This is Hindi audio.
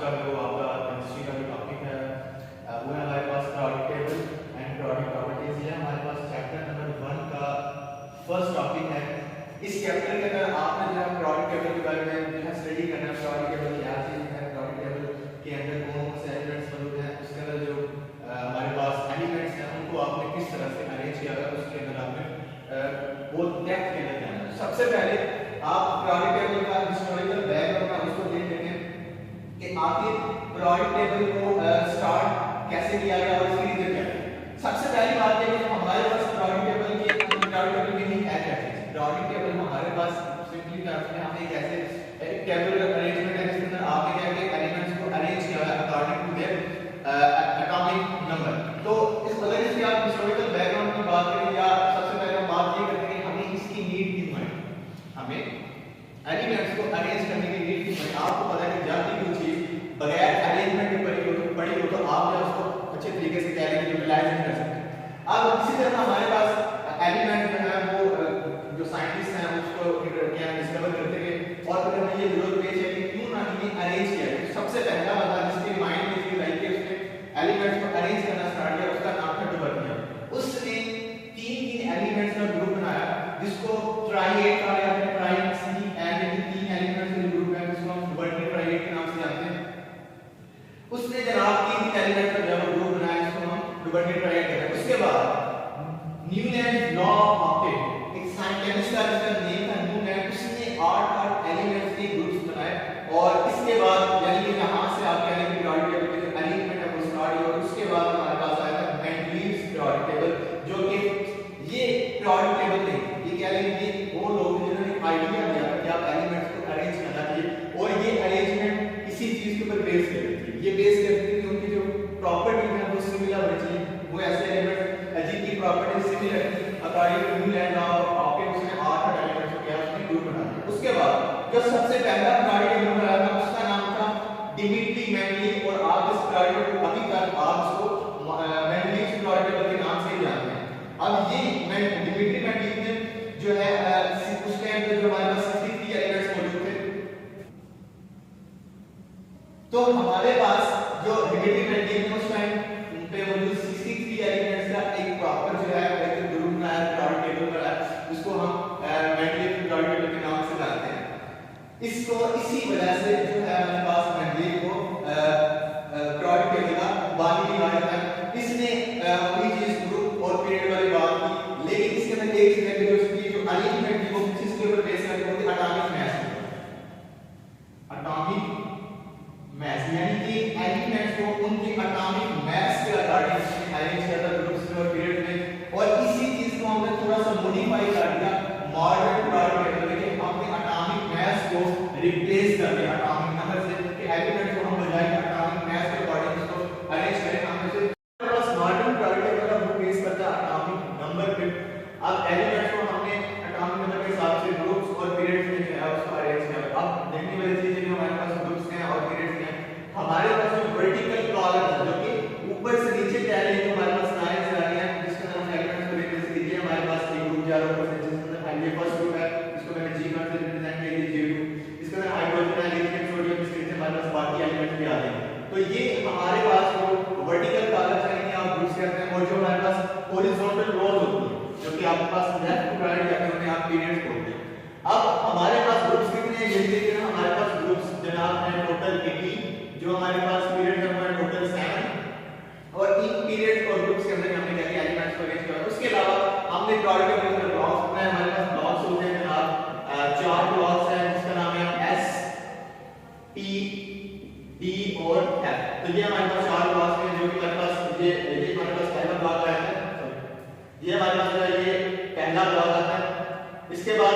का जो आपका केमिस्ट्री का जो टॉपिक है वो है हमारे पास periodic table and periodic properties. ये हमारे पास चैप्टर नंबर 1 का फर्स्ट टॉपिक है। इस चैप्टर के अंदर आपने जो है पीरियोडिक टेबल के बारे में जो है स्टडी करना है। पीरियोडिक टेबल क्या चीज है, पीरियोडिक टेबल के अंदर कौन कौन से एलिमेंट्स मौजूद हैं, उसके अंदर जो हमारे पास एलिमेंट्स हैं उनको आपने किस तरह से अरेंज किया है, उसके अंदर आपने वो डेप्थ के अंदर जाना है। सबसे पहले आप पीरियोडिक टेबल का हिस्टोरिकल बैकग्राउंड है उसको देख लेते हैं कि आखिर पीरियोडिक टेबल को स्टार्ट कैसे किया गया और इसकी रीजन क्या है। सबसे पहली बात है कि हमारे पास पीरियोडिक टेबल की मीनिंग है क्या चीज। पीरियोडिक टेबल हमारे पास सिंपली टर्म्स में हमें कैसे एक टेबल अरेंजमेंट है जिसके अंदर आपने क्या किया एलिमेंट्स को अरेंज किया है according to their atomic number. तो इस अगर इसकी आप हिस्टोरिकल बैकग्राउंड की बात करें या सबसे पहले हम बात ये करते हैं कि हमें इसकी नीड क्यों है, हमें एलिमेंट्स को अरेंज करने की नीड क्यों है। आपको पता है कि जब भी कोई चीज बगैर अरेंजमेंट के पड़ी हो तो आप जो उसको अच्छे तरीके से कैरी यूटिलाइज नहीं कर सकते। अब इसी तरह हमारे पास एलिमेंट जो है वो जो साइंटिस्ट हैं उसको क्या डिस्कवर करते गए और फिर हमें ये जरूरत पेश है कि क्यों ना इन्हें अरेंज किया जाए। सबसे पहला बंदा जिसके माइंड में ये आई कि उसने एलिमेंट्स को अरेंज करना स्टार्ट किया, उसका नाम था डुबर्नियर। उसने तीन एलिमेंट्स का ग्रुप बनाया जिसको ट्राइएड कहा जाता है। ट्राइएड सी एंड इन तीन एलिमेंट्स का ग्रुप है जिसको हम डुबर्नियर ट्राइएड के नाम से जानते हैं। उसने जनाब तीन एलिमेंट्स का जब ग्रुप बनाया जिसको हम डुबर्नियर ट्राइएड कहते हैं। उसके बाद न्यूलैंड लॉ ऑफ ऑप्टिक एक साइंटिस्ट का जिसका नेम था न्यूलैंड, उसने 8 एलिमेंट्स के ग्रुप्स बनाए और इसके बाद यानी कि यहां से आप कह रहे हैं पीरियोडिक टेबल के जो एलिमेंट है वो स्टार्ट हुआ। उसके बाद हमारे पास आया था मेंडलीव्स पीरियोडिक टेबल, जो कि ये पीरियोडिक टेबल नहीं, ये कह लें कि वो लोग जिन्होंने आइडिया दिया कि आप एलिमेंट्स को अरेंज करना चाहिए और ये अरेंजमेंट किसी चीज के ऊपर बेस करती थी। ये बेस करती थी कि उनकी जो प्रॉपर्टी है वो सिमिलर होनी चाहिए, वो ऐसे एलिमेंट जिनकी प्रॉपर्टी सिमिलर थी according to Newland law of ऑप्टिक उसने 8 एलिमेंट्स को क्या उसने ग्रुप बना दिया। उसके बाद जो सबसे पहला पीरियोडिक टेबल बनाया था उसका नाम था डिमिट्री मेंडलीव और आप इस पीरियोडिक टेबल अभी तक आप इसको मेंडलीव पीरियोडिक टेबल के नाम से ही जानते हैं। अब ये डिमिट्री मेंडलीव ने जो है उस टाइम पे जो हमारे पास 63 एलिमेंट्स मौजूद थे, तो हमारे पास जो डिमिट्री मेंडलीव ने उस टाइम पे मौजूद 63 एलिमेंट्स का एक प्रॉपर जो है एक ग्रुप बनाया पीरियोडिक टेबल बनाया जिसको हम मेंडलीव पीरियोडिक टेबल के नाम से जानते हैं। इसको इसी वजह से जो है हमारे पास मेंडलीव को पीरियोडिक टेबल का बानी कहा जाता है। इसने वही चीज ग्रुप और पीरियड वाली बात की, लेकिन इसके अंदर एक चीज है कि जो इसकी जो अरेंजमेंट थी वो किसके ऊपर बेस करके होती है, एटॉमिक मास। एटॉमिक मास यानी कि एलिमेंट्स को उनके एटॉमिक मास के अकॉर्डिंग अरेंज किया था ग्रुप्स में और पीरियड में। और इसी चीज को हमने थोड़ा सा मॉडिफाई कर दिया मॉडर्न पीरियोडिक टेबल में, हमने एटॉमिक मास को रिप्लेस कर दिया एटॉमिक नंबर से कि एलिमेंट को हम बजाय एटॉमिक मास के अकॉर्डिंग इसको अरेंज करें। हमने से बस मॉडर्न पीरियोडिक टेबल का वो बेस करता है एटॉमिक नंबर पे। अब एलिमेंट्स को हमने एटॉमिक नंबर के हिसाब से ग्रुप्स और पीरियड्स में जो है उसको अरेंज किया। अब देखने वाली चीज है कि हमारे पास ग्रुप्स हैं और पीरियड्स हैं। हमारे पास जो वर्टिकल कॉलम है जो कि ऊपर से नीचे कह रहे हैं, तो हमारे पास लाइंस आ रही हैं जिसके अंदर हम एलिमेंट्स को रिप्रेजेंट कीजिए। हमारे पास एक ग्रुप जा रहा है ऊपर से जिसके अंदर ये फर्स्ट ग्रुप है इसको मैंने G से रिप्रेजेंट किया, ये G2। इसके अंदर हाइड्रोजन है, लिथियम, सोडियम, इसके नीचे हमारे पास बाकी एलिमेंट्स भी आ रहे हैं। तो ये हमारे पास जो वर्टिकल कॉलम यानी आप ग्रुप्स कहते हैं और जो हमारे पास हॉरिजॉन्टल रोज होती है जो कि आपके पास लेफ्ट टू राइट या फिर आप पीरियड्स बोलते हैं। अब हमारे पास ग्रुप्स कितने हैं ये देखिए ना, हमारे पास ग्रुप्स जनाब है टोटल 18, जो हमारे पास पीरियड नंबर है टोटल 7 और इन पीरियड और ग्रुप्स के अंदर हमने क्या किया एलिमेंट्स को अरेंज किया। उसके अलावा हमने पीरियोडिक टेबल के ब्लॉक्स बनाए। हमारे पास ब्लॉक्स होते हैं जनाब 4 ब्लॉक्स हैं जिसका नाम है S P D और F। तो ये हमारे पास 4 ब्लॉक्स हैं जो कि हमारे पास ये हमारे पास पहला ब्लॉक आया है, ये हमारे पास जो है ये पहला ब्लॉक आता है। इसके बाद